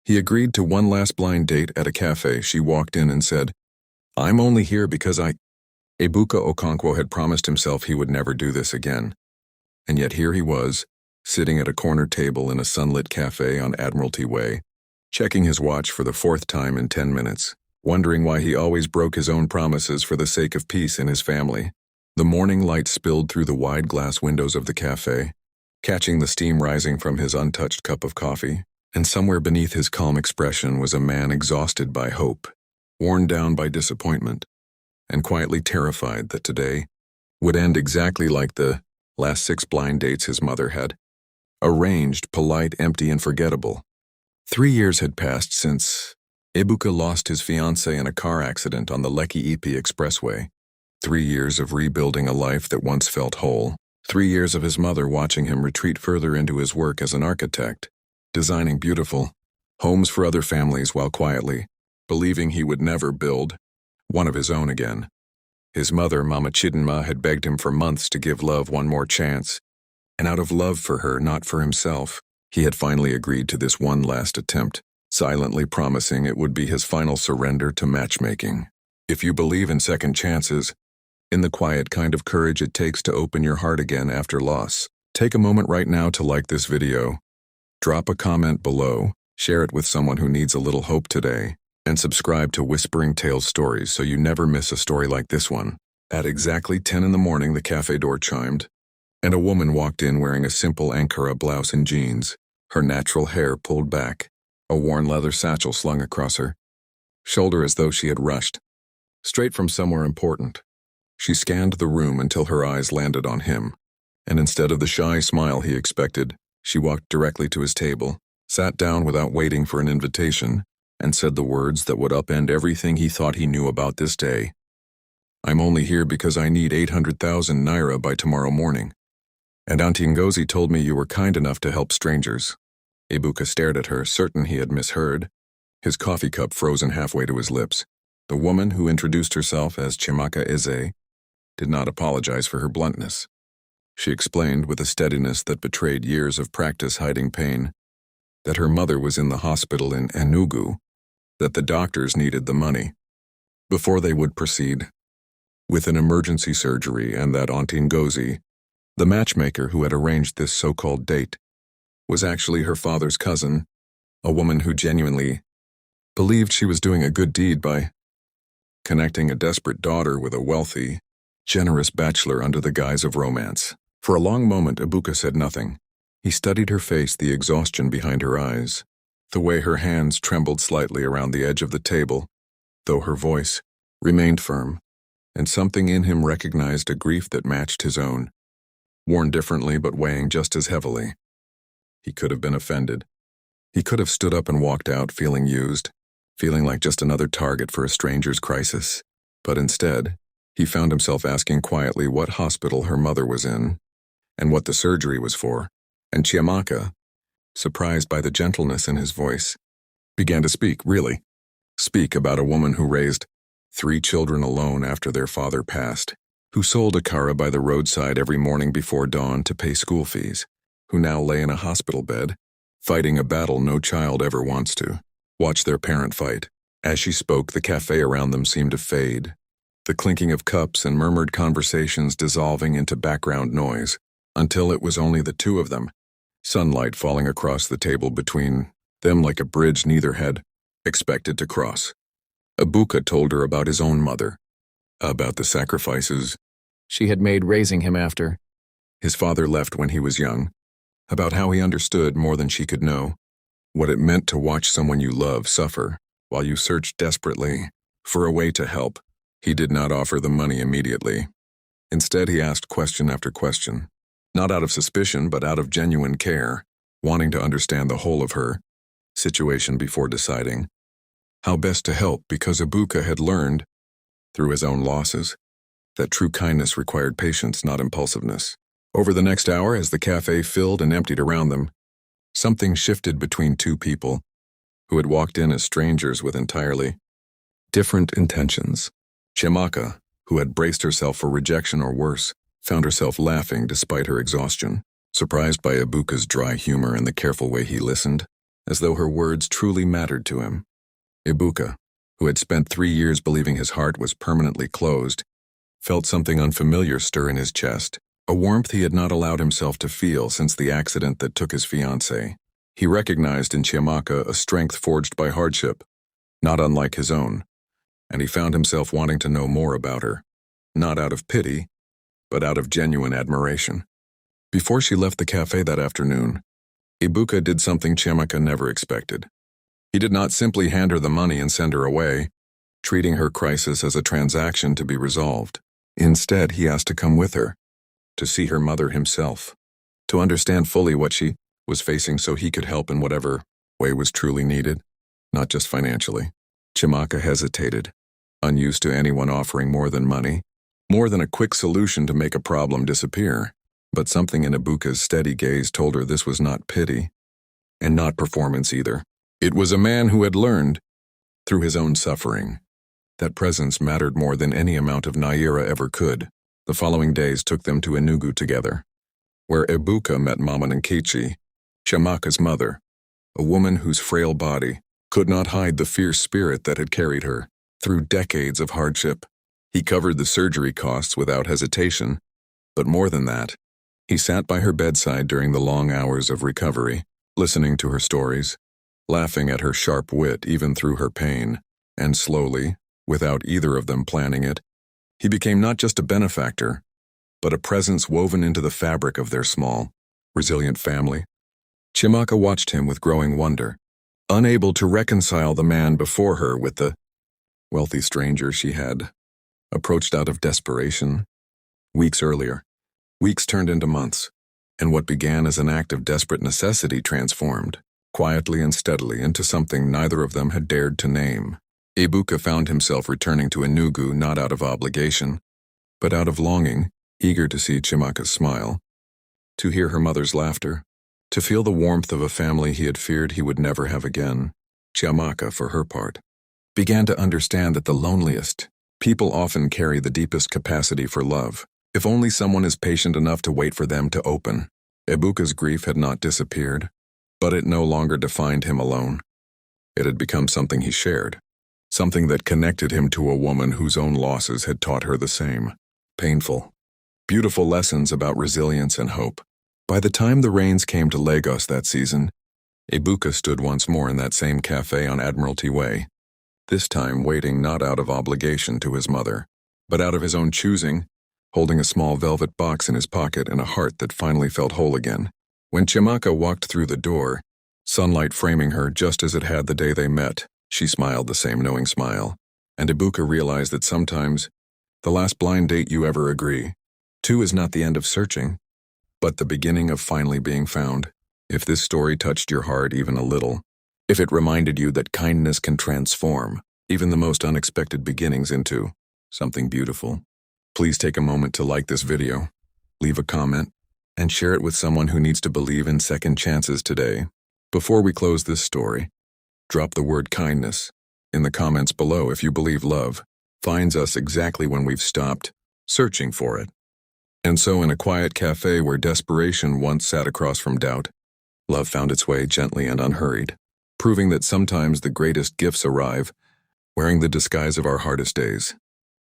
He agreed to one last blind date at a cafe. She walked in and said, "I'm only here because Ebuka Okonkwo had promised himself he would never do this again. And yet here he was, sitting at a corner table in a sunlit cafe on Admiralty Way, checking his watch for the fourth time in 10 minutes, wondering why he always broke his own promises for the sake of peace in his family. The morning light spilled through the wide glass windows of the cafe, catching the steam rising from his untouched cup of coffee, and somewhere beneath his calm expression was a man exhausted by hope, worn down by disappointment, and quietly terrified that today would end exactly like the last 6 blind dates his mother had arranged, polite, empty, and forgettable. 3 years had passed since Ebuka lost his fiancée in a car accident on the Lekki-Ipi Expressway. 3 years of rebuilding a life that once felt whole. 3 years of his mother watching him retreat further into his work as an architect, designing beautiful homes for other families while quietly believing he would never build one of his own again. His mother, Mama Chidinma, had begged him for months to give love one more chance, and out of love for her, not for himself, he had finally agreed to this one last attempt, silently promising it would be his final surrender to matchmaking. If you believe in second chances, in the quiet kind of courage it takes to open your heart again after loss, take a moment right now to like this video, drop a comment below, share it with someone who needs a little hope today, and subscribe to Whispering Tales Stories so you never miss a story like this one. At exactly 10 in the morning, the cafe door chimed, and a woman walked in wearing a simple Ankara blouse and jeans, her natural hair pulled back, a worn leather satchel slung across her shoulder as though she had rushed straight from somewhere important. She scanned the room until her eyes landed on him, and instead of the shy smile he expected, she walked directly to his table, sat down without waiting for an invitation, and said the words that would upend everything he thought he knew about this day. "I'm only here because I need 800,000 naira by tomorrow morning. And Auntie Ngozi told me you were kind enough to help strangers." Ebuka stared at her, certain he had misheard, his coffee cup frozen halfway to his lips. The woman, who introduced herself as Chimaka Eze, did not apologize for her bluntness. She explained with a steadiness that betrayed years of practice hiding pain that her mother was in the hospital in Enugu, that the doctors needed the money before they would proceed with an emergency surgery, and that Auntie Ngozi, the matchmaker who had arranged this so-called date, was actually her father's cousin, a woman who genuinely believed she was doing a good deed by connecting a desperate daughter with a wealthy, generous bachelor under the guise of romance. For a long moment, Ebuka said nothing. He studied her face, the exhaustion behind her eyes, the way her hands trembled slightly around the edge of the table, though her voice remained firm, and something in him recognized a grief that matched his own, worn differently but weighing just as heavily. He could have been offended. He could have stood up and walked out feeling used, feeling like just another target for a stranger's crisis. But instead, he found himself asking quietly what hospital her mother was in, and what the surgery was for. And Chiamaka, surprised by the gentleness in his voice, began to speak, really. Speak about a woman who raised 3 children alone after their father passed, who sold akara by the roadside every morning before dawn to pay school fees, who now lay in a hospital bed, fighting a battle no child ever wants to watch their parent fight. As she spoke, the cafe around them seemed to fade, the clinking of cups and murmured conversations dissolving into background noise, until it was only the two of them, sunlight falling across the table between them like a bridge neither had expected to cross. Ebuka told her about his own mother, about the sacrifices she had made raising him after his father left when he was young, about how he understood more than she could know, what it meant to watch someone you love suffer while you searched desperately for a way to help. He did not offer the money immediately. Instead, he asked question after question, not out of suspicion but out of genuine care, wanting to understand the whole of her situation before deciding how best to help, because Ebuka had learned, through his own losses, that true kindness required patience, not impulsiveness. Over the next hour, as the cafe filled and emptied around them, something shifted between two people who had walked in as strangers with entirely different intentions. Chimaka, who had braced herself for rejection or worse, found herself laughing despite her exhaustion, surprised by Ebuka's dry humor and the careful way he listened, as though her words truly mattered to him. Ibuka, who had spent 3 years believing his heart was permanently closed, felt something unfamiliar stir in his chest, a warmth he had not allowed himself to feel since the accident that took his fiancée. He recognized in Chiamaka a strength forged by hardship, not unlike his own, and he found himself wanting to know more about her, not out of pity, but out of genuine admiration. Before she left the cafe that afternoon, Ibuka did something Chiamaka never expected. He did not simply hand her the money and send her away, treating her crisis as a transaction to be resolved. Instead, he asked to come with her, to see her mother himself, to understand fully what she was facing so he could help in whatever way was truly needed, not just financially. Chiamaka hesitated, unused to anyone offering more than money, more than a quick solution to make a problem disappear. But something in Ibuka's steady gaze told her this was not pity, and not performance either. It was a man who had learned, through his own suffering, that presence mattered more than any amount of Naira ever could. The following days took them to Enugu together, where Ibuka met Mama Nkechi, Chiamaka's mother, a woman whose frail body could not hide the fierce spirit that had carried her through decades of hardship. He covered the surgery costs without hesitation, but more than that, he sat by her bedside during the long hours of recovery, listening to her stories, laughing at her sharp wit even through her pain, and slowly, without either of them planning it, he became not just a benefactor, but a presence woven into the fabric of their small, resilient family. Chiamaka watched him with growing wonder, unable to reconcile the man before her with the wealthy stranger she had approached out of desperation. Weeks earlier, weeks turned into months, and what began as an act of desperate necessity transformed, quietly and steadily, into something neither of them had dared to name. Ibuka found himself returning to Enugu not out of obligation, but out of longing, eager to see Chiamaka's smile, to hear her mother's laughter, to feel the warmth of a family he had feared he would never have again. Chiamaka, for her part, began to understand that the loneliest people often carry the deepest capacity for love, if only someone is patient enough to wait for them to open. Ibuka's grief had not disappeared, but it no longer defined him alone. It had become something he shared, something that connected him to a woman whose own losses had taught her the same. Painful, beautiful lessons about resilience and hope. By the time the rains came to Lagos that season, Ibuka stood once more in that same cafe on Admiralty Way, this time waiting not out of obligation to his mother, but out of his own choosing, holding a small velvet box in his pocket and a heart that finally felt whole again. When Chiamaka walked through the door, sunlight framing her just as it had the day they met, she smiled the same knowing smile, and Ibuka realized that sometimes the last blind date you ever agree to is not the end of searching, but the beginning of finally being found. If this story touched your heart even a little, if it reminded you that kindness can transform even the most unexpected beginnings into something beautiful, please take a moment to like this video, leave a comment, and share it with someone who needs to believe in second chances today. Before we close this story, drop the word kindness in the comments below if you believe love finds us exactly when we've stopped searching for it. And so in a quiet cafe where desperation once sat across from doubt, love found its way gently and unhurried, proving that sometimes the greatest gifts arrive wearing the disguise of our hardest days.